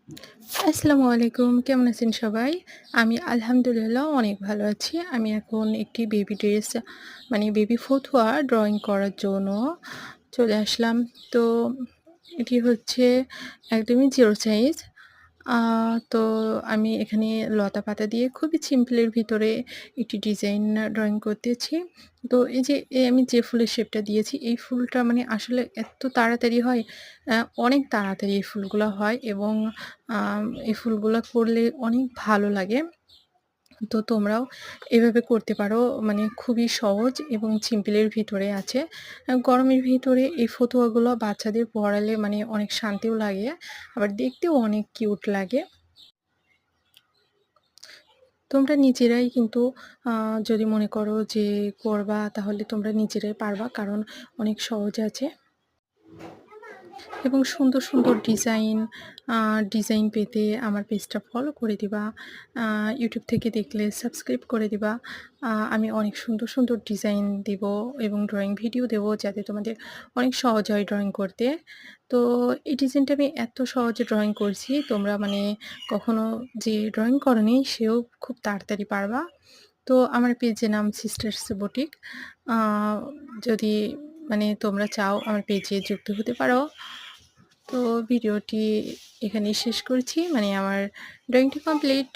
আসসালামু আলাইকুম। কেমন আছেন সবাই? আমি আলহামদুলিল্লাহ অনেক ভালো আছি। আমি এখন একটি বেবি ড্রেস বেবি ফতুয়া ড্রইং করার জন্য চলে আসলাম। তো এটি হচ্ছে একদমই জিরো সাইজ। আ তো আমি এখানে লতা পাতা দিয়ে খুবই সিম্পলের ভিতরে একটি ডিজাইন ড্রইং করতেছি। তো আমি যে ফুলের শেপটা দিয়েছি, এই ফুলটা আসলে এত তাড়াতাড়ি হয়, অ্যা অনেক তাড়াতাড়ি এই ফুলগুলা হয় এবং এই ফুলগুলা করলে অনেক ভালো লাগে। তো তোমরাও এভাবে করতে পারো। খুবই সহজ এবং সিম্পলের ভিতরে আছে। গরমের ভিতরে এই ফতুয়াগুলো বাচ্চাদের পড়ালে অনেক শান্তিও লাগে, আবার দেখতেও অনেক কিউট লাগে। তোমরা নিজেরাই কিন্তু আ যদি মনে করো যে করবা, তাহলে তোমরা নিজেরাই পারবা। কারণ অনেক সহজ আছে। এবং সুন্দর, সুন্দর ডিজাইন পেতে আমার পেজটা ফলো করে দিবা। YouTube থেকে দেখলে সাবস্ক্রাইব করে দিবা। আমি অনেক সুন্দর, সুন্দর ডিজাইন দিব এবং ড্রইং ভিডিও দেব, যাতে তোমাদের অনেক সহজ হয় ড্রইং করতে। তো এই ডিজাইনটা আমি এত সহজে ড্রইং করছি, তোমরা কখনো যে ড্রইং করোনি সেও খুব তাড়াতাড়ি পারবা। তো আমার পেজের নাম সিস্টার্স বুটিক। আ যদি তোমরা চাও আমার পেজে যুক্ত হতে পারো। তো ভিডিওটি এখানেই শেষ করছি। আমার ড্রইংটি কমপ্লিট।